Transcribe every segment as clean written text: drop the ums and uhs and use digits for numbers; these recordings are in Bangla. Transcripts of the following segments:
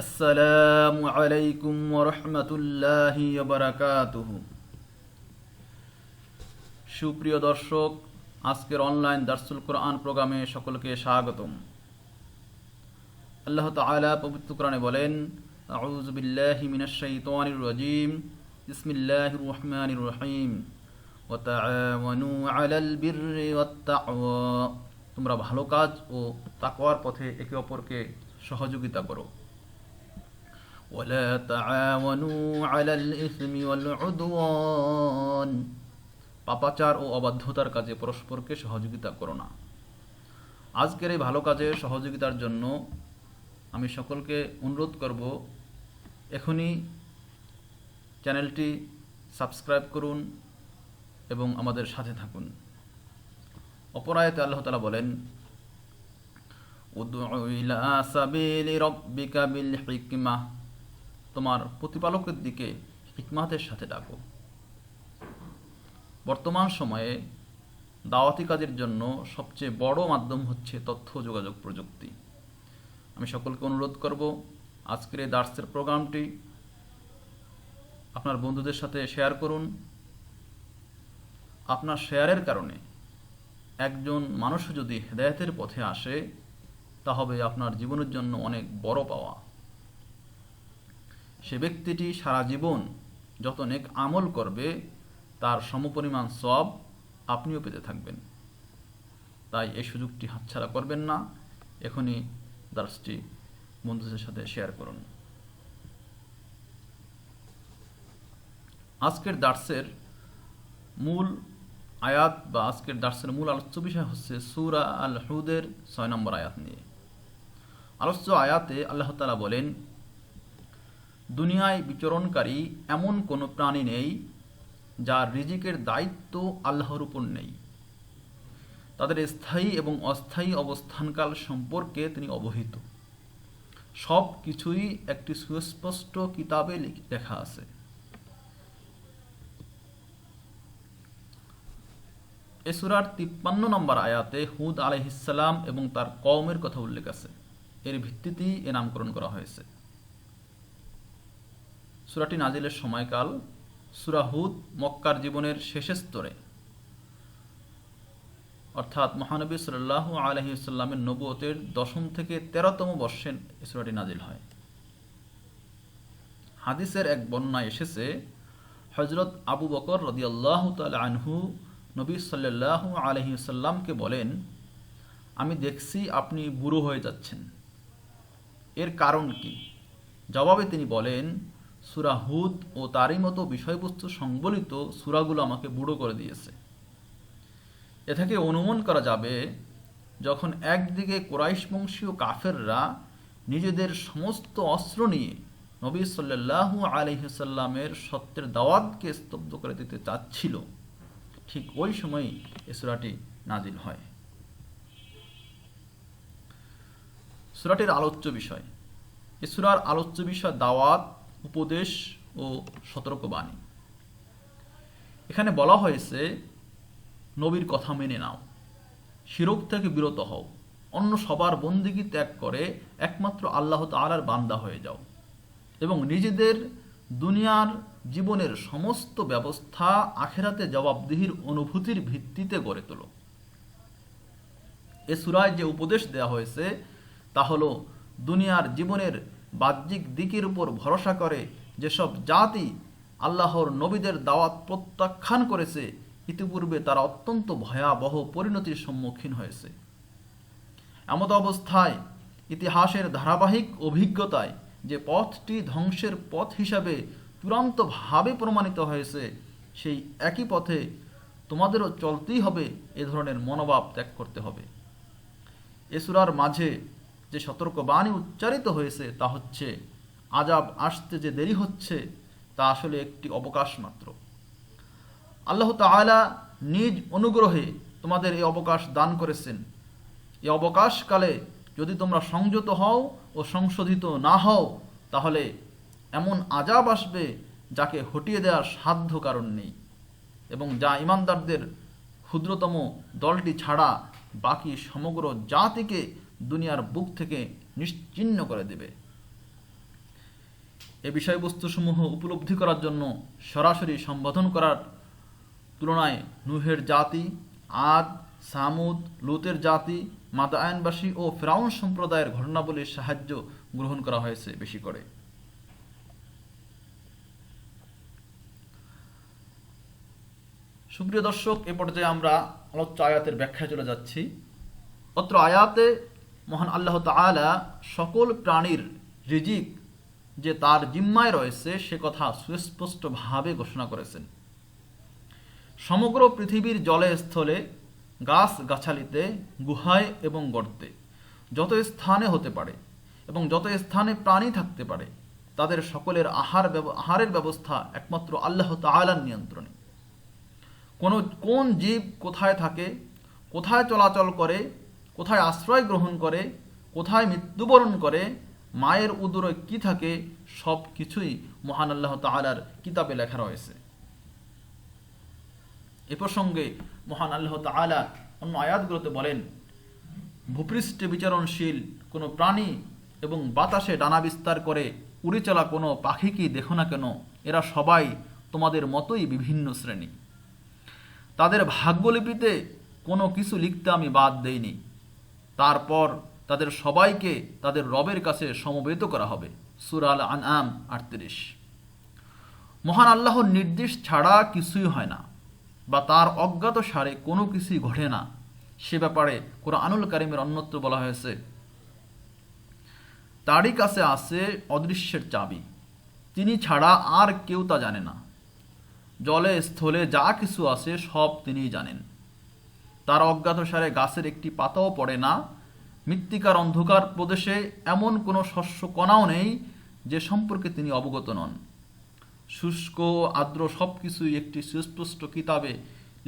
আসসালামু আলাইকুম ওয়া রাহমাতুল্লাহি ওয়া বারাকাতুহু। সুপ্রিয় দর্শক, আজকের অনলাইন দারসুল কোরআন প্রোগ্রামে সকলকে স্বাগতম। আল্লাহ তাআলা পবিত্র কোরআনে বলেন, আউযু বিল্লাহি মিনাশ শাইতানির রাজীম, বিসমিল্লাহির রহমানির রহিম, ওয়া তাআওয়ানু আলাল বিররি ওয়াত তাকওয়া। তোমরা ভালো কাজ ও তাকওয়ার পথে একে অপরকে সহযোগিতা করো। ولا تعاونوا على الإثم والعدوان। পাপাচার ও অবাধ্যতার কাজে পরস্পরকে সহযোগিতা করো না। আজকের এই ভালো কাজে সহযোগিতার জন্য আমি সকলকে অনুরোধ করব, এখনই চ্যানেলটি সাবস্ক্রাইব করুন এবং আমাদের সাথে থাকুন। অপর আয়াতে আল্লাহ তাআলা বলেন, উদউ ইলা সাবিলি রাব্বিকা বিল হিকমাহ। তোমার প্রতিপালকের দিকে হিকমাতের সাথে ডাকো। বর্তমান সময়ে দাওয়াতি কাজের জন্য সবচেয়ে বড় মাধ্যম হচ্ছে তথ্য যোগাযোগ প্রযুক্তি। আমি সকলকে অনুরোধ করব, আজকের এই দার্সের প্রোগ্রামটি আপনার বন্ধুদের সাথে শেয়ার করুন। আপনার শেয়ারের কারণে একজন মানুষ যদি হেদায়েতের পথে আসে, তা হবে আপনার জীবনের জন্য অনেক বড় পাওয়া। সে ব্যক্তিটি সারা জীবন যত নেক আমল করবে, তার সমপরিমাণ সওয়াব আপনিও পেতে থাকবেন। তাই এই সুযোগটি হাতছাড়া করবেন না। এখনই দার্সটি বন্ধুদের সাথে শেয়ার করুন। আজকের দার্সের মূল আয়াত বা আজকের দার্সের মূল আলোচ্য বিষয় হচ্ছে সূরা আল হুদের ৬ নম্বর আয়াত নিয়ে। আলোচ্য আয়াতে আল্লাহ তাআলা বলেন, দুনিয়ায় বিচরণকারী এমন কোনো প্রাণী নেই যার রিজিকের দায়িত্ব আল্লাহর উপর নেই। তাদের স্থায়ী এবং অস্থায়ী অবস্থানকাল সম্পর্কে তিনি অবহিত। সব কিছুই একটি সুস্পষ্ট কিতাবে লেখা আছে। এ সূরার ৫৩ নম্বর আয়াতে হুদ আলাইহিস সালাম এবং তার কওমের কথা উল্লেখ আছে। এর ভিত্তিতেই এ নামকরণ করা হয়েছে। সূরাটি নাজিলের সময়কাল, সূরা হুদ মক্কার জীবনের শেষ স্তরে, অর্থাৎ মহানবী সাল্লাল্লাহু আলাইহি ওয়াসাল্লামের নবুয়তের ১০ম থেকে ১৩তম বর্ষে এই সূরাটি নাজিল হয়। হাদিসের এক বর্ণনায় এসেছে, হযরত আবু বকর রাদিয়াল্লাহু তাআলা আনহু নবী সাল্লাল্লাহু আলাইহি ওয়াসাল্লামকে বলেন, আমি দেখছি আপনি বুড়ো হয়ে যাচ্ছেন। এর কারণ কি? জবাবে তিনি বলেন, সূরা হুদ ও তারই মতো বিষয়বস্তু সংবলিত সূরাগুলো আমাকে বুড়ো করে দিয়েছে। এ থেকে অনুমান করা যাবে, যখন একদিকে কুরাইশ বংশীয় কাফেররা নিজেদের সমস্ত অস্ত্র নিয়ে নবী সাল্লাল্লাহু আলাইহি ওয়াসাল্লামের সত্যের দাওয়াতকে স্তব্ধ করে দিতে চাচ্ছিল, ঠিক ওই সময়ই এ সূরাটি নাজিল হয়। সূরাটির আলোচ্য বিষয়। এ সূরার আলোচ্য বিষয় দাওয়াত, উপদেশ ও সতর্কবাণী। এখানে বলা হয়েছে, নবীর কথা মেনে নাও, শিরক থেকে বিরত হও, অন্য সবার বন্দেগী ত্যাগ করে একমাত্র আল্লাহ তাআলার বান্দা হয়ে যাও এবং নিজেদের দুনিয়ার জীবনের সমস্ত ব্যবস্থা আখিরাতে জবাবদিহির অনুভূতির ভিত্তিতে গড়ে তোলো। এ সূরায় যে উপদেশ দেওয়া হয়েছে তা হলো, দুনিয়ার জীবনের বাহ্যিক দিকের উপর ভরসা করে যেসব জাতি আল্লাহর নবীদের দাওয়াত প্রত্যাখ্যান করেছে, ইতিপূর্বে তারা অত্যন্ত ভয়াবহ পরিণতির সম্মুখীন হয়েছে। এমত অবস্থায় ইতিহাসের ধারাবাহিক অভিজ্ঞতায় যে পথটি ধ্বংসের পথ হিসাবে চূড়ান্তভাবে প্রমাণিত হয়েছে, সেই একই পথে তোমাদেরও চলতেই হবে। এ ধরনের মনোভাব ত্যাগ করতে হবে। এ সূরার মাঝে যে সতর্কবাণী উচ্চারিত হয়েছে তা হচ্ছে, আযাব আসতে যে দেরি হচ্ছে তা আসলে একটি অবকাশ মাত্র। আল্লাহ তাআলা নিজ অনুগ্রহে তোমাদের এই অবকাশ দান করেছেন। এই অবকাশকালে যদি তোমরা সংযত হও ও সংশোধিত না হও, তাহলে এমন আযাব আসবে যাকে হটিয়ে দেওয়ার সাধ্য কারণ নেই, এবং যা ঈমানদারদের ক্ষুদ্রতম দলটি ছাড়া বাকি সমগ্র জাতিকে দুনিয়ার বুক থেকে নিশ্চিহ্ন করে দেবে। এই বিষয়বস্তুসমূহ উপলব্ধি করার জন্য সরাসরি সম্বোধন করার তুলনায় নূহের জাতি, আদ, সামুদ, লুতের জাতি, মাদায়ানবাসী ও ফিরাউন সম্প্রদায়ের ঘটনাবলীর সাহায্য গ্রহণ করা হয়েছে বেশি করে। সুপ্রিয় দর্শক, এ পর্যায়ে আমরা আলোচ্য আয়াতের ব্যাখ্যায় চলে যাচ্ছি। অত্র আয়াতে মহান আল্লাহ তাআলা সকল প্রাণীর রিজিক যে তার জিম্মায় রয়েছে সে কথা সুস্পষ্টভাবে ঘোষণা করেছেন। সমগ্র পৃথিবীর জলে স্থলে, গাছ গাছালিতে, গুহায় এবং গর্তে যত স্থানে হতে পারে এবং যত স্থানে প্রাণী থাকতে পারে তাদের সকলের আহারের ব্যবস্থা একমাত্র আল্লাহ তাআলার নিয়ন্ত্রণে। কোন জীব কোথায় থাকে, কোথায় চলাচল করে, কোথায় আশ্রয় গ্রহণ করে, কোথায় মৃত্যুবরণ করে, মায়ের উদরে কি থাকে, সব কিছুই মহান আল্লাহ তাআলার কিতাবে লেখা রয়েছে। এ প্রসঙ্গে মহান আল্লাহ তাআলা অন্য আয়াতগুলোতে বলেন, ভূপৃষ্ঠে বিচরণশীল কোনো প্রাণী এবং বাতাসে ডানা বিস্তার করে উড়ে চলা কোনো পাখি কি দেখো না কেন, এরা সবাই তোমাদের মতোই বিভিন্ন শ্রেণী। তাদের ভাগ্যলিপিতে কোনো কিছু লিখতে আমি বাদ দেইনি। তারপর তাদের সবাইকে তাদের রবের কাছে সমবেত করা হবে। সূরা আল আনআম ৩৮। মহান আল্লাহর নির্দেশ ছাড়া কিছুই হয় না বা তার অজ্ঞাত সারে কোনো কিছুই ঘটে না, সে ব্যাপারে কুরআনুল কারীমের অন্যত্র বলা হয়েছে, তারই কাছে আছে অদৃশ্যের চাবি, তিনি ছাড়া আর কেউ তা জানে না। জলে স্থলে যা কিছু আছে সব তিনিই জানেন। তার অজ্ঞাত সারে গাছের একটি পাতাও পড়ে না। মৃত্তিকার অন্ধকার প্রদেশে এমন কোনো শস্য কণাও নেই যে সম্পর্কে তিনি অবগত নন। শুষ্ক আর্দ্র সবকিছুই একটি সুস্পষ্ট কিতাবে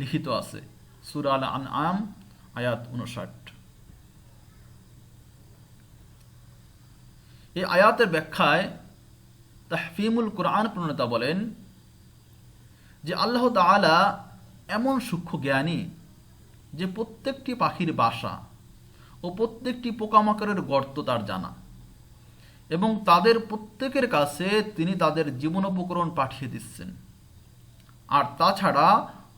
লিখিত আছে। সূরা আল আনআম আয়াত ৫৯। এই আয়াতের ব্যাখ্যায় তাহফিমুল কুরআন প্রণেতা বলেন যে আল্লাহ তাআলা এমন সূক্ষ্ম জ্ঞানী যে প্রত্যেকটি পাখির বাসা ও প্রত্যেকটি পোকামাকড়ের গর্ত তার জানা, এবং তাদের প্রত্যেকের কাছে তিনি তাদের জীবনোপকরণ পাঠিয়ে দিচ্ছেন। আর তাছাড়া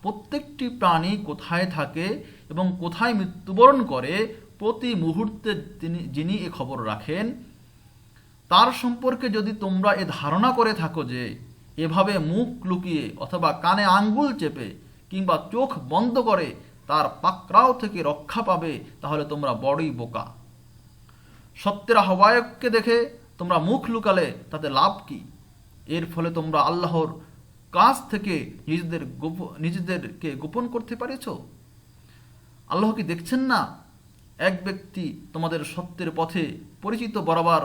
প্রত্যেকটি প্রাণী কোথায় থাকে এবং কোথায় মৃত্যুবরণ করে প্রতি মুহূর্তে যিনি এ খবর রাখেন, তার সম্পর্কে যদি তোমরা এ ধারণা করে থাকো যে এভাবে মুখ লুকিয়ে অথবা কানে আঙ্গুল চেপে কিংবা চোখ বন্ধ করে তার পাকড়াও থেকে রক্ষা পাবে, তাহলে তোমরা বড়ই বোকা। সত্যের আহ্বায়ককে দেখে তোমরা মুখ লুকালে তাতে লাভ কি? এর ফলে তোমরা আল্লাহর কাছ থেকে নিজেদেরকে গোপন করতে পারেছ। আল্লাহ কি দেখছেন না? এক ব্যক্তি তোমাদের সত্যের পথে পরিচিত বরাবর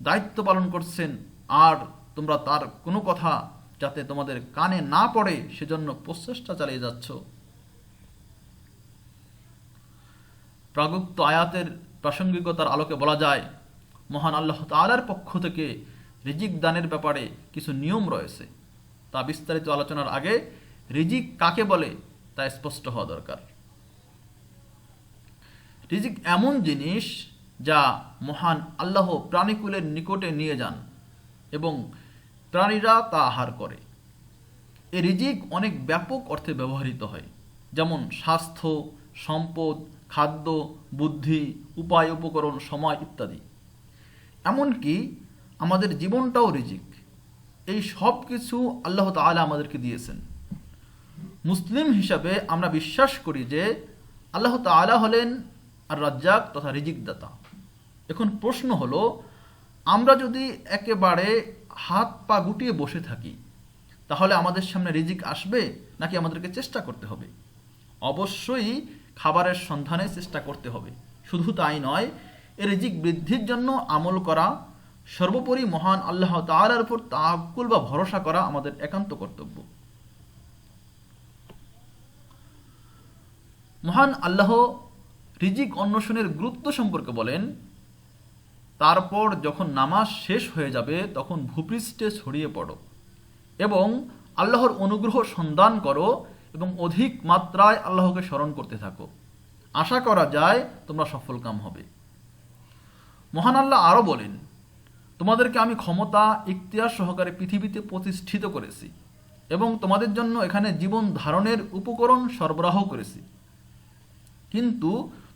দায়িত্ব পালন করছেন, আর তোমরা তার কোনো কথা যাতে তোমাদের কানে না পড়ে সেজন্য প্রচেষ্টা চালিয়ে যাচ্ছ। প্রাগুক্ত আয়াতের প্রাসঙ্গিকতার আলোকে বলা যায়, মহান আল্লাহ তাআলার পক্ষ থেকে রিজিক দানের ব্যাপারে কিছু নিয়ম রয়েছে। তা বিস্তারিত আলোচনার আগে রিজিক কাকে বলে তা স্পষ্ট হওয়া দরকার। রিজিক এমন জিনিস যা মহান আল্লাহ প্রাণীকুলের নিকটে নিয়ে যান এবং প্রাণীরা তা আহার করে। এ রিজিক অনেক ব্যাপক অর্থে ব্যবহৃত হয়, যেমন স্বাস্থ্য, সম্পদ, খাদ্য, বুদ্ধি, উপায়, উপকরণ, সময় ইত্যাদি। এমনকি আমাদের জীবনটাও রিজিক। এই সব কিছু আল্লাহ তাআলা আমাদেরকে দিয়েছেন। মুসলিম হিসাবে আমরা বিশ্বাস করি যে আল্লাহ তাআলা হলেন আর রাজ্জাক তথা রিজিক দাতা। এখন প্রশ্ন হলো, আমরা যদি একেবারে হাত পা গুটিয়ে বসে থাকি তাহলে আমাদের সামনে রিজিক আসবে নাকি আমাদেরকে চেষ্টা করতে হবে? অবশ্যই খাবারের সন্ধানে চেষ্টা করতে হবে। শুধু তাই নয়, এ রিজিক বৃদ্ধির জন্য আমল করা, সর্বোপরি মহান আল্লাহ তাআলার উপর তাওয়াক্কুল বা ভরসা করা আমাদের একান্ত কর্তব্য। মহান আল্লাহ রিজিক অন্বেষণের গুরুত্ব সম্পর্কে বলেন, তারপর যখন নামাজ শেষ হয়ে যাবে তখন ভূপৃষ্ঠে ছড়িয়ে পড়ো এবং আল্লাহর অনুগ্রহ সন্ধান করো এবং অধিক মাত্রায় আল্লাহকে স্মরণ করতে থাকো। আশা করা যায় তোমরা সফলকাম হবে। মহান আল্লাহ আরও বলেন, তোমাদেরকে আমি ক্ষমতা ইখতিয়ার সহকারে পৃথিবীতে প্রতিষ্ঠিত করেছি এবং তোমাদের জন্য এখানে জীবন ধারণের উপকরণ সরবরাহ করেছি, কিন্তু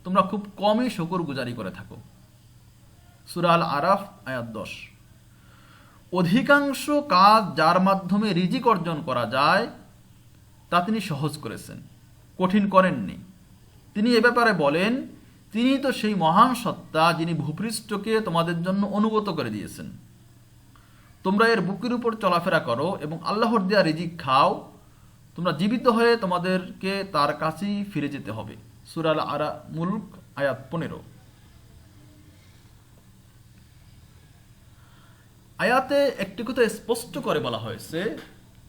তোমরা খুব কমই শুকরগুজারি করে থাকো। সূরা আল আরাফ আয়াত 10। অধিকাংশ কাজ যার মাধ্যমে রিজিক অর্জন করা যায় তা তিনি সহজ করেছেন, কঠিন করেননি। তিনি এ ব্যাপারে বলেন, তিনি তো সেই মহান সত্তা যিনি ভূপৃষ্ঠকে তোমাদের জন্য অনুগত করে দিয়েছেন। তোমরা এর বুকের উপর চলাফেরা করো এবং আল্লাহর দেয়া রিজিক খাও। তোমরা জীবিত হয়ে তোমাদেরকে তার কাছেই ফিরে যেতে হবে। সূরা আল মুলক আয়াত 15। আয়াতে একটি কথা স্পষ্ট করে বলা হয়েছে,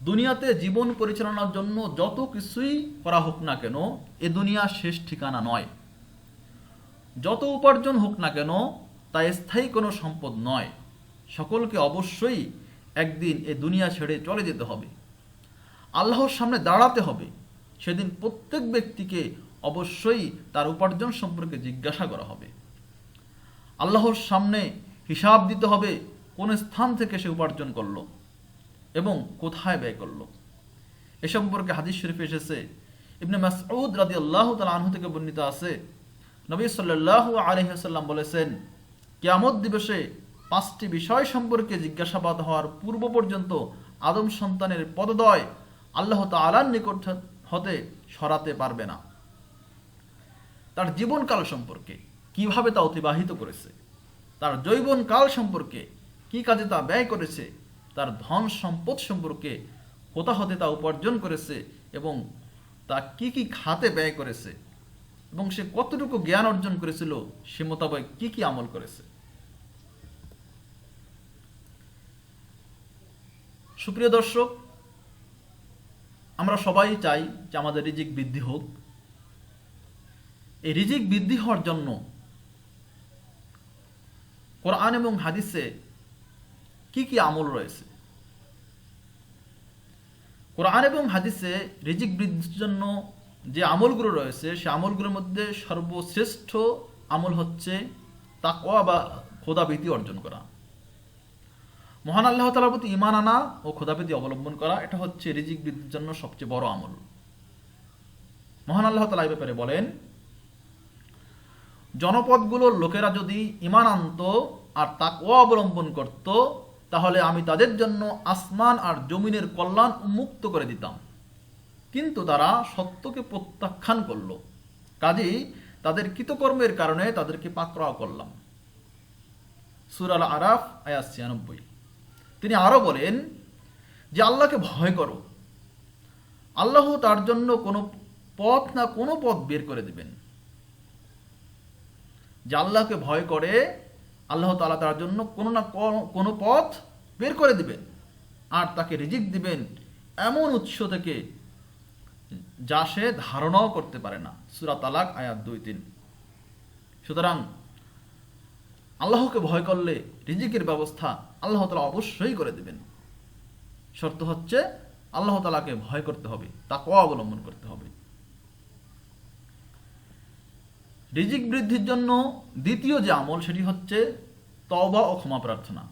দুনিয়াতে জীবন পরিচালনার জন্য যত কিছুই করা হোক না কেন, এ দুনিয়া শেষ ঠিকানা নয়। যত উপার্জন হোক না কেন, তা স্থায়ী কোনো সম্পদ নয়। সকলকে অবশ্যই একদিন এ দুনিয়া ছেড়ে চলে যেতে হবে, আল্লাহর সামনে দাঁড়াতে হবে। সেদিন প্রত্যেক ব্যক্তিকে অবশ্যই তার উপার্জন সম্পর্কে জিজ্ঞাসা করা হবে। আল্লাহর সামনে হিসাব দিতে হবে কোন স্থান থেকে সে উপার্জন করলো এবং কোথায় ব্যয় করলো। এ সম্পর্কে হাদিস শরীফে এসেছে, ইবনে মাসউদ রাদিয়াল্লাহু তাআলা আনহু থেকে বর্ণিত আছে, নবী সাল্লাল্লাহু আলাইহি ওয়াসাল্লাম বলেছেন, কিয়ামত দিবসে 5টি বিষয় সম্পর্কে জিজ্ঞাসাবাদ হওয়ার পূর্ব পর্যন্ত আদম সন্তানের পদদয় আল্লাহ তাআলার নিকট হতে সরাতে পারবে না। তার জীবনকাল সম্পর্কে, কিভাবে তা অতিবাহিত করেছে, তার যৌবনকাল সম্পর্কে, কি কাজে তা ব্যয় করেছে, তার ধন সম্পদ সম্পর্কে, কোথা হতে তা উপার্জন করেছে এবং তা কি কি খাতে ব্যয় করেছে এবং সে কতটুকু জ্ঞান অর্জন করেছিল, সে মোতাবেক কি কি আমল করেছে। সুপ্রিয় দর্শক, আমরা সবাই চাই যে আমাদের রিজিক বৃদ্ধি হোক। এই রিজিক বৃদ্ধি হওয়ার জন্য কোরআন এবং হাদিসে কি কি আমল রয়েছে। কোরআন এবং হাদিসে রিজিক বৃদ্ধির জন্য যে আমলগুলো রয়েছে, সে আমলগুলোর মধ্যে সর্বশ্রেষ্ঠ আমল হচ্ছে তাকওয়া বা খোদাভীতি অর্জন করা। মহান আল্লাহ তাআলার প্রতি ঈমান আনা ও খোদাভীতি অবলম্বন করা, এটা হচ্ছে রিজিক বৃদ্ধির জন্য সবচেয়ে বড় আমল। মহান আল্লাহ তাআলা এই ব্যাপারে বলেন, জনপদগুলোর লোকেরা যদি ঈমান আনত আর তাকওয়া অবলম্বন করত, তাহলে আমি তাদের জন্য আসমান আর জমিনের কল্যাণ উন্মুক্ত করে দিতাম, কিন্তু তারা সত্যকে প্রত্যাখ্যান করল, কাজেই তাদের কৃতকর্মের কারণে তাদেরকে পাকড়াও করলাম। সূরা আল আরাফ আয়াত 96। তিনি আরো বলেন যে আল্লাহকে ভয় করো, আল্লাহ তার জন্য কোনো পথ না কোনো পথ বের করে দিবেন। যে আল্লাহকে ভয় করে, আল্লাহ তাআলা তার জন্য কোনো না কোনো পথ বের করে দিবেন আর তাকে রিজিক দিবেন এমন উৎস থেকে যা সে ধারণাও করতে পারে না। সূরা তালাক আয়াত 2-3। সুতরাং আল্লাহকে ভয় করলে রিজিকের ব্যবস্থা আল্লাহ তাআলা অবশ্যই করে দিবেন। শর্ত হচ্ছে আল্লাহ তাআলাকে ভয় করতে হবে, তাকওয়া অবলম্বন করতে হবে। রিজিক বৃদ্ধির জন্য দ্বিতীয় যে আমল, সেটি হচ্ছে তওবা ও ক্ষমা প্রার্থনা।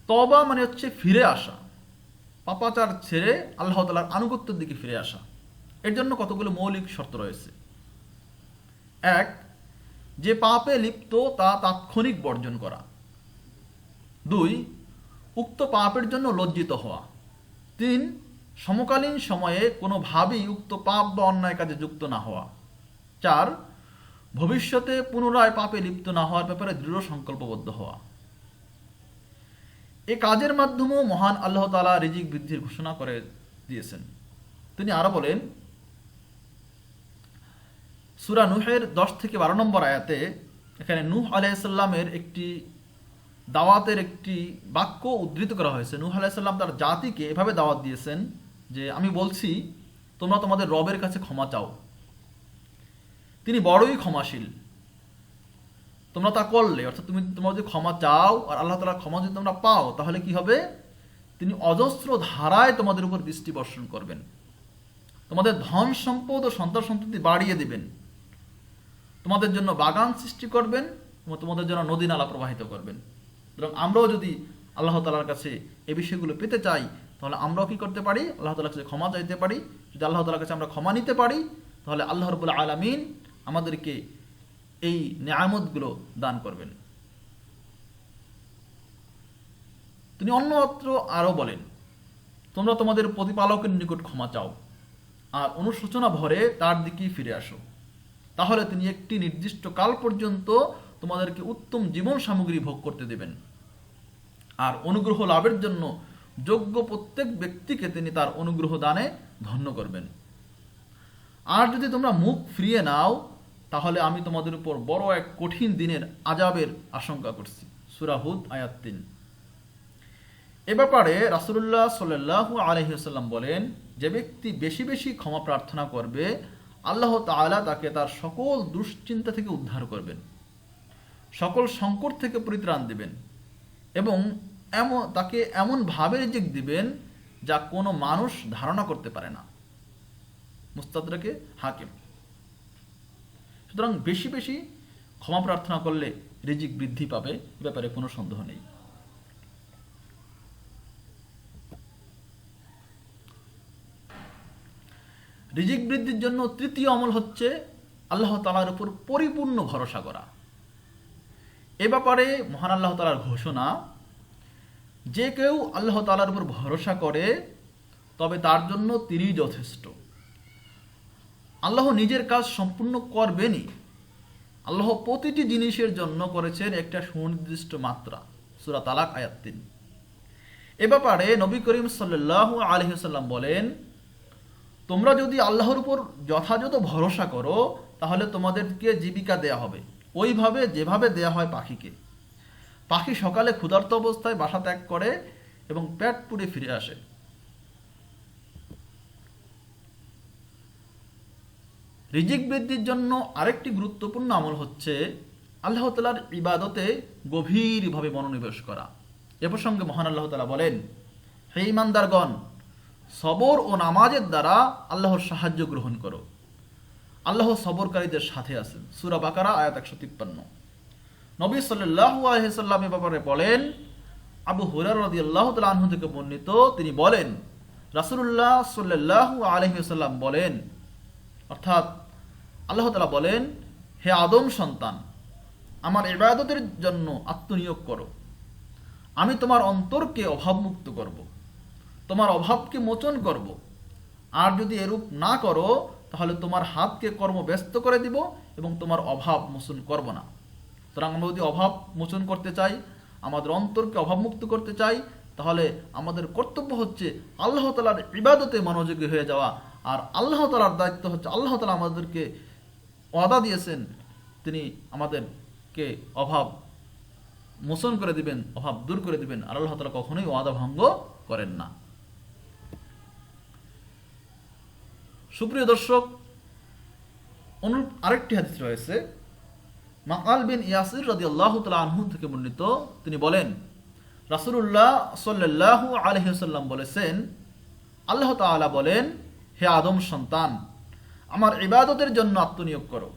তওবা মানে হচ্ছে ফিরে আসা, পাপাচার ছেড়ে আল্লাহ তাআলার আনুগত্যের দিকে ফিরে আসা। এর জন্য কতগুলো মৌলিক শর্ত রয়েছে। 1, যে পাপে লিপ্ত তা তাৎক্ষণিক বর্জন করা। 2, উক্ত পাপের জন্য লজ্জিত হওয়া। 3, সমকালীন সময়ে কোনোভাবেই উক্ত পাপ বা অন্যায় কাজে যুক্ত না হওয়া। 4, ভবিষ্যতে পুনরায় পাপে লিপ্ত না হওয়ার ব্যাপারে দৃঢ় সংকল্পবদ্ধ হওয়া। এই কাজের মাধ্যমেও মহান আল্লাহ তাআলা রিজিক বৃদ্ধির ঘোষণা করে দিয়েছেন। তিনি আরো বলেন, সূরা নূহের 10-12 নম্বর আয়াতে, এখানে নূহ আলাইহিস সালামের একটি দাওয়াতের একটি বাক্য উদ্ধৃত করা হয়েছে। নূহ আলাইহিস সালাম তার জাতিকে এভাবে দাওয়াত দিয়েছেন যে, আমি বলছি তোমরা তোমাদের রবের কাছে ক্ষমা চাও, তিনি বড়ই ক্ষমাশীল। তোমরা তা করলে, অর্থাৎ তোমরা যদি ক্ষমা চাও আর আল্লাহ তাআলার ক্ষমা যদি তোমরা পাও, তাহলে কি হবে? তিনি অজস্র ধারায় তোমাদের উপর দৃষ্টি বর্ষণ করবেন, তোমাদের ধন সম্পদ ও সন্তান সন্ততি বাড়িয়ে দিবেন, তোমাদের জন্য বাগান সৃষ্টি করবেন এবং তোমাদের জন্য নদী নালা প্রবাহিত করবেন। সুতরাং আমরাও যদি আল্লাহ তাআলার কাছে এই বিষয়গুলো পেতে চাই, তাহলে আমরাও কি করতে পারি? আল্লাহ তাআলার কাছে ক্ষমা চাইতে পারি। যদি আল্লাহ তাআলার কাছে আমরা ক্ষমা নিতে পারি, তাহলে আল্লাহ রাব্বুল আলামিন আমাদেরকে এই নিয়ামতগুলো দান করবেন। তিনি অন্যত্র আরও বলেন, তোমরা তোমাদের প্রতিপালকের নিকট ক্ষমা চাও আর অনুশোচনা ভরে তার দিকেই ফিরে আসো, তাহলে তিনি একটি নির্দিষ্ট কাল পর্যন্ত তোমাদেরকে উত্তম জীবন সামগ্রী ভোগ করতে দেবেন। আর অনুগ্রহ লাভের জন্য যোগ্য প্রত্যেক ব্যক্তিকে তিনি তার অনুগ্রহ দানে ধন্য করবেন। আর যদি তোমরা মুখ ফিরিয়ে নাও, তাহলে আমি তোমাদের উপর বড় এক কঠিন দিনের আযাবের আশঙ্কা করছি। সূরা হুদ আয়াত ৩। এ ব্যাপারে রাসূলুল্লাহ সাল্লাল্লাহু আলাইহি ওয়াসাল্লাম বলেন, যে ব্যক্তি বেশি বেশি ক্ষমা প্রার্থনা করবে, আল্লাহ তাআলা তাকে তার সকল দুশ্চিন্তা থেকে উদ্ধার করবেন, সকল সংকট থেকে পরিত্রাণ দিবেন এবং তাকে এমনভাবে রিজিক দিবেন যা কোনো মানুষ ধারণা করতে পারে না। মুস্তাদরাকে হাকিম। সুতরাং বেশি বেশি ক্ষমা প্রার্থনা করলে রিজিক বৃদ্ধি পাবে, এ ব্যাপারে কোনো সন্দেহ নেই। রিজিক বৃদ্ধির জন্য তৃতীয় আমল হচ্ছে আল্লাহ তাআলার উপর পরিপূর্ণ ভরসা করা। এ ব্যাপারে মহান আল্লাহ তাআলার ঘোষণা, যে কেউ আল্লাহ তাআলার উপর ভরসা করে তবে তার জন্য তিনিই যথেষ্ট। আল্লাহ নিজের কাজ সম্পূর্ণ করবেনই। আল্লাহ প্রতিটি জিনিসের জন্য করেছেন একটা সুনির্দিষ্ট মাত্রা। সূরা তালাক আয়াত ৩। এ ব্যাপারে নবী করিম সাল্লাল্লাহু আলাইহি ওয়াসাল্লাম বলেন, তোমরা যদি আল্লাহর উপর যথাযথ ভরসা করো, তাহলে তোমাদেরকে জীবিকা দেয়া হবে ওইভাবে যেভাবে দেয়া হয় পাখিকে। পাখি সকালে ক্ষুধার্ত অবস্থায় বাসা ত্যাগ করে এবং পেট পুড়ে ফিরে আসে। রিজিক বৃদ্ধির জন্য আরেকটি গুরুত্বপূর্ণ আমল হচ্ছে আল্লাহ তাআলার ইবাদতে গভীরভাবে মনোনিবেশ করা। এ প্রসঙ্গে মহান আল্লাহ তাআলা বলেন, হে ঈমানদারগণ, সবর ও নামাজের দ্বারা আল্লাহর সাহায্য গ্রহণ করো। আল্লাহ সবরকারীদের সাথে আছেন। সূরা বাকারা আয়াত ১৫৩। নবী সাল্লাল্লাহু আলাইহি ওয়াসাল্লাম এ ব্যাপারে বলেন, আবু হুরায়রা রাদিয়াল্লাহু তাআলা আনহু থেকে বর্ণিত, তিনি বলেন, রাসূলুল্লাহ সাল্লাল্লাহু আলাইহি ওয়াসাল্লাম বলেন, অর্থাৎ আল্লাহ তাআলা বলেন, হে আদম সন্তান, আমার ইবাদতের জন্য আত্মনিয়োগ করো। আমি তোমার অন্তরকে অভাবমুক্ত করব, তোমার অভাবকে মোচন করব। আর যদি এরূপ না করো, তাহলে তোমার হাতকে কর্মব্যস্ত করে দিব এবং তোমার অভাব মোচন করব না। সুতরাং আমরা যদি অভাব মোচন করতে চাই, আমাদের অন্তরকে অভাবমুক্ত করতে চাই, তাহলে আমাদের কর্তব্য হচ্ছে আল্লাহ তাআলার ইবাদতে মনোযোগী হয়ে যাওয়া। আর আল্লাহ তাআলার দায়িত্ব হচ্ছে, আল্লাহ তাআলা আমাদেরকে ওয়াদা দিয়েছেন, তিনি আমাদেরকে অভাব মোচন করে দিবেন, অভাব দূর করে দিবেন। আর আল্লাহ তাআলা কখনোই ওয়াদা ভঙ্গ করেন না। সুপ্রিয় দর্শক, অনুরূপ আরেকটি হাদিস রয়েছে মাকাল বিন ইয়াসির রাদিয়াল্লাহু তাআলা আনহু থেকে বর্ণিত। তিনি বলেন, রাসূলুল্লাহ সাল্লাল্লাহু আলাইহি ওয়াসাল্লাম বলেছেন, আল্লাহ তাআলা বলেন, হে আদম সন্তান, আমার ইবাদতের জন্য আত্মনিয়োগ করো।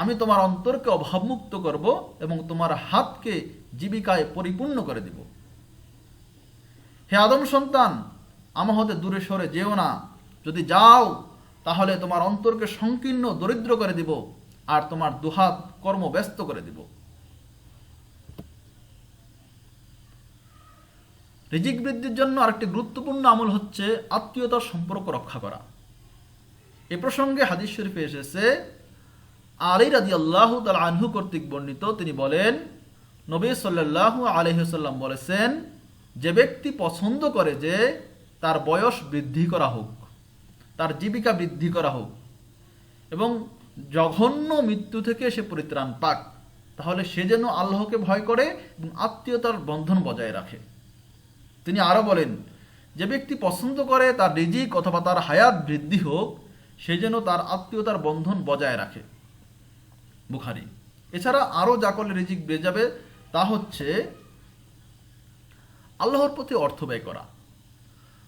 আমি তোমার অন্তরকে অভাবমুক্ত করব এবং তোমার হাতকে জীবিকায় পরিপূর্ণ করে দিব। হে আদম সন্তান, আমার হতে দূরে সরে যেও না। যদি যাও, তাহলে তোমার অন্তরকে সংকীর্ণ দরিদ্র করে দিব আর তোমার দুহাত কর্মব্যস্ত করে দিব। রিজিক বৃদ্ধির জন্য আরেকটি গুরুত্বপূর্ণ আমল হচ্ছে আত্মীয়তার সম্পর্ক রক্ষা করা। এ প্রসঙ্গে হাদিস শরীফে এসেছে, আলী রাদিয়াল্লাহু তাআলা আনহু কর্তৃক বর্ণিত, তিনি বলেন, নবী সাল্লাল্লাহু আলাইহি ওয়াসাল্লাম বলেছেন, যে ব্যক্তি পছন্দ করে যে তার বয়স বৃদ্ধি করা হোক, তার জীবিকা বৃদ্ধি করা হোক এবং জঘন্য মৃত্যু থেকে সে পরিত্রাণ পাক, তাহলে সে যেন আল্লাহকে ভয় করে এবং আত্মীয়তার বন্ধন বজায় রাখে। তিনি আরো বলেন, যে ব্যক্তি পছন্দ করে তার রিজিক অথবা তার হায়াত বৃদ্ধি হোক, সে যেন তার আত্মীয়তার বন্ধন বজায় রাখে। বুখারী। এছাড়া আরো যা করলে রিজিক বেড়ে যাবে তা হচ্ছে আল্লাহর প্রতি অর্থ ব্যয় করা।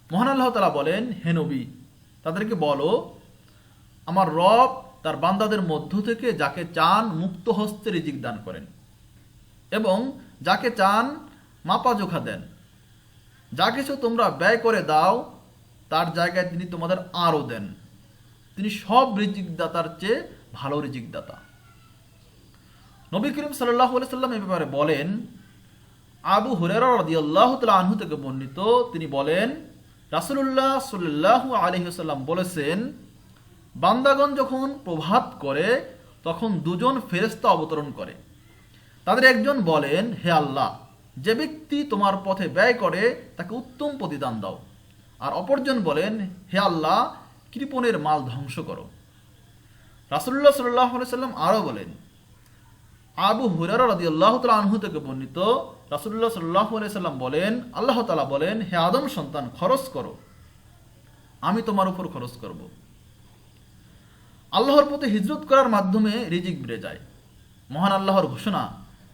মহান আল্লাহ তাআলা বলেন, হে নবী, তাদেরকে বলো, আমার রব তার বান্দাদের মধ্য থেকে যাকে চান মুক্ত হস্তে রিজিক দান করেন এবং যাকে চান মাপা জোখা দেন। যা কিছু তোমরা ব্যয় করে দাও তার জায়গায় তিনি তোমাদের আরও দেন। তিনি সব রিজিক দাতার চেয়ে ভালো রিজিক দাতা। নবী করিম সাল্লাল্লাহু আলাইহি সাল্লাম এই ব্যাপারে বলেন, আবু হুরায়রা রাদিয়াল্লাহু তাআলা আনহু থেকে বর্ণিত, তিনি বলেন রাসূলুল্লাহ সাল্লাল্লাহু আলাইহি ওয়াসাল্লাম বলেছেন, বান্দাগণ যখন প্রভাত করে তখন দুজন ফেরেশতা অবতরণ করে। তাদের একজন বলেন, হে আল্লাহ, যে ব্যক্তি তোমার পথে ব্যয় করে তাকে উত্তম প্রতিদান দাও। আর অপরজন বলেন, হে আল্লাহ, কৃপণের মাল ধ্বংস করো। রাসূলুল্লাহ সাল্লাল্লাহু আলাইহি ওয়াসাল্লাম আরও বলেন, আবু হুরায়রা রাদিয়াল্লাহু তাআলা আনহু থেকে বর্ণিত, রাসূলুল্লাহ সাল্লাল্লাহু আলাইহি ওয়াসাল্লাম বলেন, আল্লাহ তাআলা বলেন, হে আদম সন্তান, খরচ করো, আমি তোমার উপর খরচ করব। আল্লাহর পথে হিজরত করার মাধ্যমে রিজিক বেড়ে যায়। মহান আল্লাহর ঘোষণা,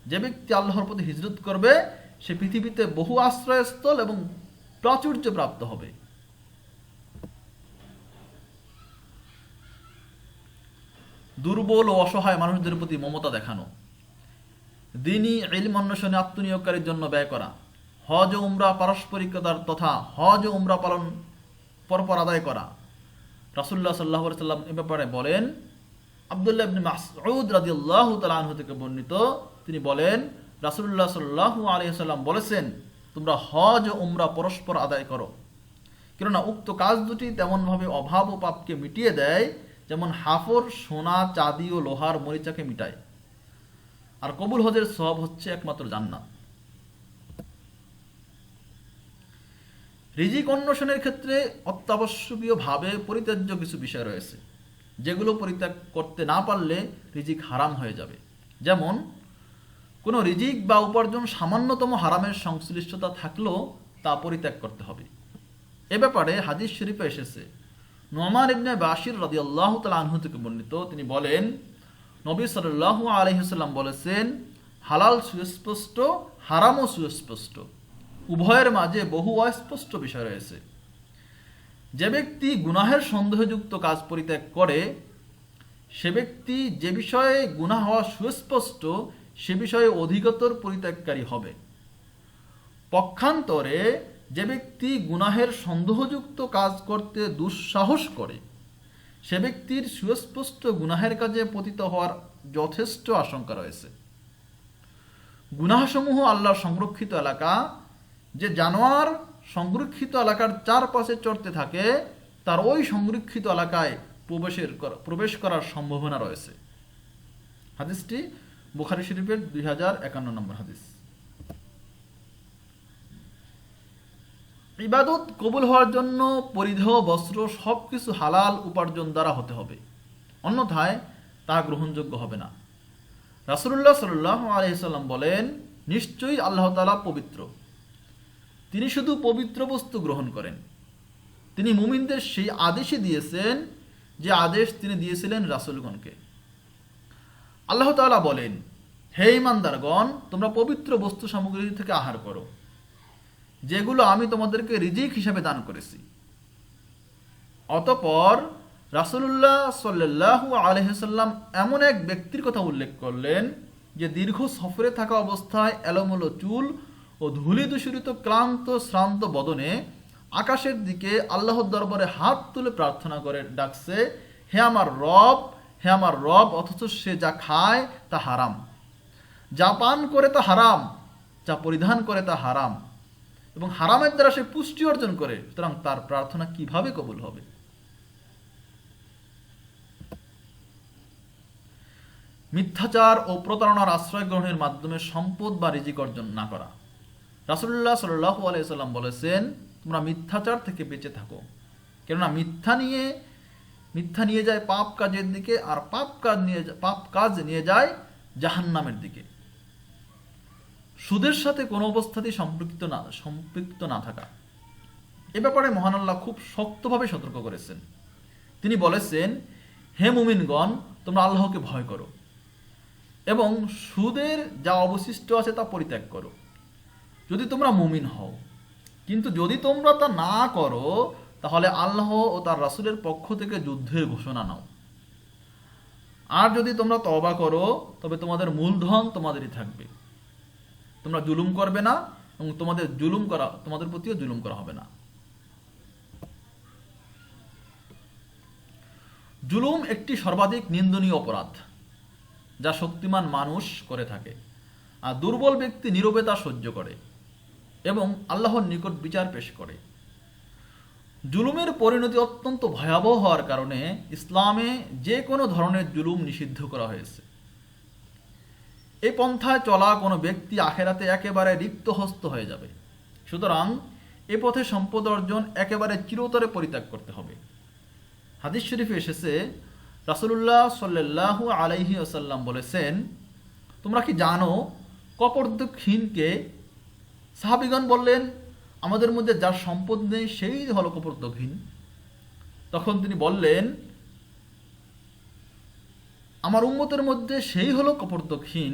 যে ব্যক্তি আল্লাহর পথে হিজরত করবে সে পৃথিবীতে বহু আশ্রয়স্থল এবং প্রাচুর্য প্রাপ্ত হবে। দুর্বল ও অসহায় মানুষদের প্রতি মমতা দেখানো, দ্বীনি ইলম অন্বেষণে আত্মনিয়োগকারীর জন্য ব্যয় করা, হজ ও উমরা পারস্পরিকতার তথা হজ ও উমরা পালন পরপর আদায় করা। রাসূলুল্লাহ সাল্লাল্লাহু আলাইহি ওয়াসাল্লাম এ ব্যাপারে বলেন, আব্দুল্লাহ ইবনে মাসউদ রাদিয়াল্লাহু তাআলা আনহু থেকে বর্ণিত, তিনি বলেন রাসূলুল্লাহ সাল্লাল্লাহু আলাইহি ওয়াসাল্লাম বলেছেন, তোমরা হজ ও উমরা পরস্পর আদায় করো, কেননা উক্ত কাজ দুটি তেমনভাবে অভাব ও পাপকে মিটিয়ে দেয় যেমন হাফর সোনা, চাঁদি ও লোহার মরিচাকে মিটায়। আর কবুল হজের সওয়াব হচ্ছে একমাত্র জান্নাত। রিজিক অন্বেষণের ক্ষেত্রে অত্যাবশ্যকীয়ভাবে পরিত্যাজ্য কিছু বিষয় রয়েছে, যেগুলো পরিত্যাগ করতে না পারলে রিজিক হারাম হয়ে যাবে। যেমন কোনো রিজিক বা উপার্জন সামান্যতম হারামের সংশ্লিষ্টতা থাকলেও তা পরিত্যাগ করতে হবে। এ ব্যাপারে হাদিস শরীফে এসেছে, নুমান ইবনে বাশির রাদিয়াল্লাহু তাআলা আনহু থেকে বর্ণিত, তিনি বলেন নবী সাল্লাল্লাহু আলাইহি ওয়াসাল্লাম বলেছেন, হালাল সুস্পষ্ট, হারামও সুস্পষ্ট, উভয়ের মাঝে বহু অস্পষ্ট বিষয় রয়েছে। যে ব্যক্তি গুনাহের সন্দেহযুক্ত কাজ পরিত্যাগ করে সে ব্যক্তি যে বিষয়ে গুনাহ হওয়া সুস্পষ্ট সে বিষয়ে অধিকতর পরিত্যাগকারী হবে। পক্ষান্তরে যে ব্যক্তি গুনাহের সন্দেহযুক্ত কাজ করতে দুঃসাহস করে সে ব্যক্তির সুস্পষ্ট গুনাহের কাজে পতিত হওয়ার যথেষ্ট আশঙ্কা রয়েছে। গুনাহসমূহ আল্লাহর সংরক্ষিত এলাকা, যে জানোয়ার সংরক্ষিত এলাকার চারপাশে চড়তে থাকে তার ওই সংরক্ষিত এলাকায় প্রবেশ করার সম্ভাবনা রয়েছে। হাদিসটি বুখারী শরীফের 2051 নম্বর হাদিস। ইবাদত কবুল হওয়ার জন্য পরিধেয় বস্ত্র সবকিছু হালাল উপার্জন দ্বারা হতে হবে, অন্যথায় তা গ্রহণযোগ্য হবে না। রাসূলুল্লাহ সাল্লাল্লাহু আলাইহি ওয়াসাল্লাম বলেন, নিশ্চয়ই আল্লাহ তাআলা পবিত্র, তিনি শুধু পবিত্র বস্তু গ্রহণ করেন। তিনি মুমিনদের সেই আদেশই দিয়েছেন যে আদেশ তিনি দিয়েছিলেন রাসূলগণকে। আল্লাহ তাআলা বলেন, হে ঈমানদারগণ, তোমরা পবিত্র বস্তু সামগ্রী থেকে আহার করো, যেগুলো আমি তোমাদেরকে রিজিক হিসাবে দান করেছি। অতঃপর রাসূলুল্লাহ সাল্লাল্লাহু আলাইহি ওয়াসাল্লাম এমন এক ব্যক্তির কথা উল্লেখ করলেন যে দীর্ঘ সফরে থাকা অবস্থায় এলোমেলো চুল ও ধূলি দূষিত ক্লান্ত শ্রান্ত বদনে আকাশের দিকে আল্লাহর দরবারে হাত তুলে প্রার্থনা করে ডাকছে, হে আমার রব, হে আমার রব, অথচ সে যা খায় তা হারাম, যা পান করে তা হারাম, যা পরিধান করে তা হারাম, এবং হারামের দ্বারা সে পুষ্টি অর্জন করে, সুতরাং তার প্রার্থনা কিভাবে কবুল হবে? মিথ্যাচার ও প্রতারণার আশ্রয় গ্রহণের মাধ্যমে সম্পদ বা রিজিক অর্জন না করা। রাসূলুল্লাহ সাল্লাল্লাহু আলাইহি ওয়াসাল্লাম বলেছেন, তোমরা মিথ্যাচার থেকে বেঁচে থাকো, কেননা মিথ্যা নিয়ে যায় পাপ কাজের দিকে, আর পাপ কাজ নিয়ে যায় জাহান্নামের দিকে। সুদের সাথে কোনো অবস্থাতেই সম্পৃক্ত না থাকা, এ ব্যাপারে মহান আল্লাহ খুব শক্তভাবে সতর্ক করেছেন। তিনি বলেছেন, হে মুমিনগণ, তোমরা আল্লাহকে ভয় করো এবং সুদের যা অবশিষ্ট আছে তা পরিত্যাগ করো, যদি তোমরা মুমিন হও। কিন্তু যদি তোমরা তা না করো তাহলে আল্লাহ ও তার রাসূলের পক্ষ থেকে যুদ্ধের ঘোষণা নাও। আর যদি তোমরা তওবা করো তবে তোমাদের মূলধন তোমাদেরই থাকবে, তোমরা জুলুম করবে না এবং তোমাদের প্রতিও জুলুম করা হবে না। জুলুম একটি সর্বাধিক নিন্দনীয় অপরাধ যা শক্তিমান মানুষ করে থাকে, আর দুর্বল ব্যক্তি নীরবে তা সহ্য করে এবং আল্লাহর নিকট বিচার পেশ করে। জুলুমের পরিণতি অত্যন্ত ভয়াবহ হওয়ার কারণে ইসলামে যে কোনো ধরনের জুলুম নিষিদ্ধ করা হয়েছে। এই পন্থায় চলা কোনো ব্যক্তি আখেরাতে একেবারে রিক্তহস্ত হয়ে যাবে। সুতরাং এ পথে সম্পদ অর্জন একেবারে চিরতরে পরিত্যাগ করতে হবে। হাদিস শরীফে এসেছে, রাসূলুল্লাহ সাল্লাল্লাহু আলাইহি ওয়াসাল্লাম বলেছেন, তোমরা কি জানো কপর্দকহীনকে? সাহাবীগণ বললেন, আমাদের মধ্যে যার সম্পদ নেই সেই হলো কপর্দকহীন। তখন তিনি বললেন, আমার উম্মতের মধ্যে সেই হলো কপর্দকহীন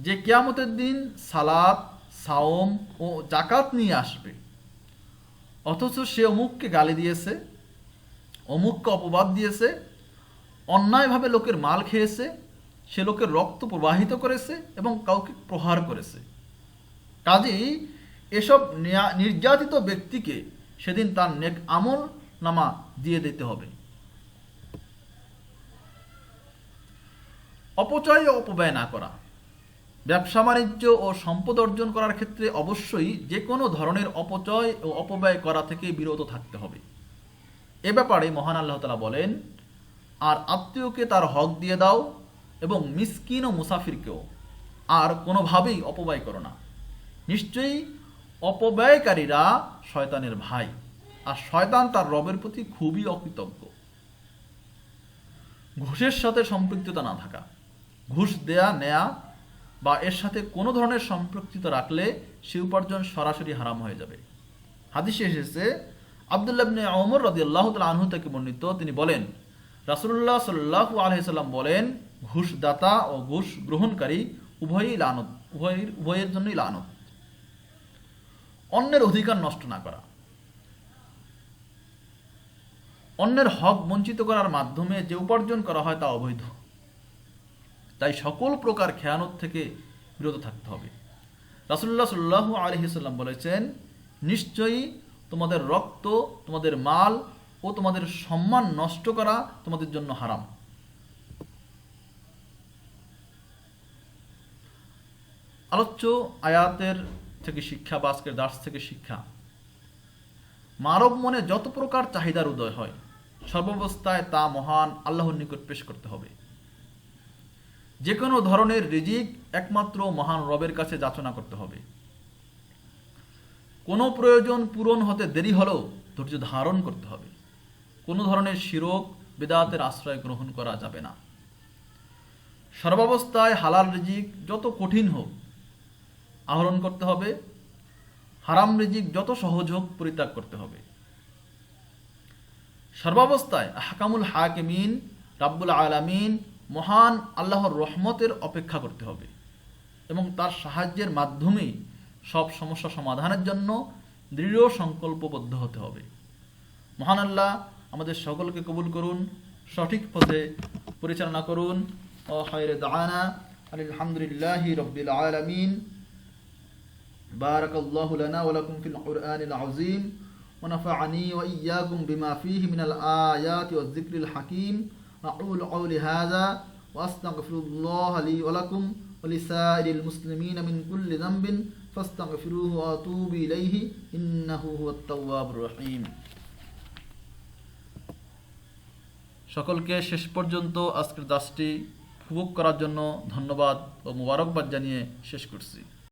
যে কিয়ামতের দিন সালাত, সাওম ও যাকাত নিয়ে আসবে, অথচ সে অমুককে গালি দিয়েছে, অমুককে অপবাদ দিয়েছে, অন্যায়ভাবে লোকের মাল খেয়েছে, সে লোকের রক্ত প্রবাহিত করেছে এবং কাউকে প্রহার করেছে। কাজেই এসব নির্যাতিত ব্যক্তিকে সেদিন তার নেক আমল নামা দিয়ে দিতে হবে। অপচয় ও অপব্যয় না করা। ব্যবসা বাণিজ্য ও সম্পদ অর্জন করার ক্ষেত্রে অবশ্যই যে কোনো ধরনের অপচয় ও অপব্যয় করা থেকে বিরত থাকতে হবে। এ ব্যাপারে মহান আল্লাহ তাআলা বলেন, আর আত্মীয়কে তার হক দিয়ে দাও এবং মিসকিন ও মুসাফিরকেও, আর কোনোভাবেই অপব্যয় করো না। নিশ্চয়ই অপব্যয়কারীরা শয়তানের ভাই, আর শয়তান তার রবের প্রতি খুবই অকৃতজ্ঞ। ঘুষের সাথে সম্পৃক্ততা না থাকা। ঘুষ দেয়া, নেয়া বা এর সাথে কোনো ধরনের সম্পৃক্ততা রাখলে সে উপার্জন সরাসরি হারাম হয়ে যাবে। হাদিসে এসেছে, আব্দুল্লাহ ইবনে ওমর রাদিয়াল্লাহু তাআলা আনহু থেকে বর্ণিত, তিনি বলেন, রাসূলুল্লাহ সাল্লাল্লাহু আলাইহি সাল্লাম বলেন, ঘুষদাতা ও ঘুষ গ্রহণকারী উভয়ের জন্যই লানত। অন্যের অধিকার নষ্ট না করা। অন্যের হক বঞ্চিত করার মাধ্যমে যে উপার্জন করা হয় তা অবৈধ। তাই সকল প্রকার খেয়ানত থেকে বিরত থাকতে হবে। রাসূলুল্লাহ সাল্লাল্লাহু আলাইহি সাল্লাম বলেছেন, নিশ্চয়ই তোমাদের রক্ত, তোমাদের মাল ও তোমাদের সম্মান নষ্ট করা তোমাদের জন্য হারাম। আলোচ্য আয়াতের থেকে শিক্ষা বা আজকের দার্স থেকে শিক্ষা, মানব মনে যত প্রকার চাহিদার উদয় হয় সর্বাবস্থায় তা মহান আল্লাহর নিকট পেশ করতে হবে। যে কোনো ধরনের রিজিক একমাত্র মহান রবের কাছে যাচনা করতে হবে। কোনো প্রয়োজন পূরণ হতে দেরি হলেও ধৈর্য ধারণ করতে হবে। কোনো ধরনের শিরক বিদআতের আশ্রয় গ্রহণ করা যাবে না। সর্বাবস্থায় হালাল রিজিক যত কঠিন হোক আহরণ করতে হবে, হারাম রিজিক যত সহজ হোক পরিত্যাগ করতে হবে। সর্বাবস্থায় আহকামুল হাকিমিন রাব্বুল আলামিন মহান আল্লাহর রহমতের অপেক্ষা করতে হবে এবং তার সাহায্যের মাধ্যমেই সব সমস্যা সমাধানের জন্য দৃঢ় সংকল্পবদ্ধ হতে হবে। মহান আল্লাহ আমাদের সকলকে কবুল করুন, সঠিক পথে পরিচালনা করুন। ও খায়রে দাওয়ানা আলহামদুলিল্লাহি রাব্বিল আলামিন। বারাকাল্লাহু লানা ওয়া লাকুম ফিল কুরআনিল আযীম ওয়া নাফা'আনি ওয়া ইয়্যাকুম বিমা ফীহি মিনাল আয়াতি ওয়াজ যিকরিল হাকীম। أقول قولي هذا وأستغفر الله لي ولكم ولسائر المسلمين من كل ذنب فاستغفروه وأتوب إليه إنه هو التواب الرحيم। সকলকে শেষ পর্যন্ত আজকের দাসটি উপভোগ করার জন্য ধন্যবাদ ও মোবারকবাদ জানিয়ে শেষ করছি।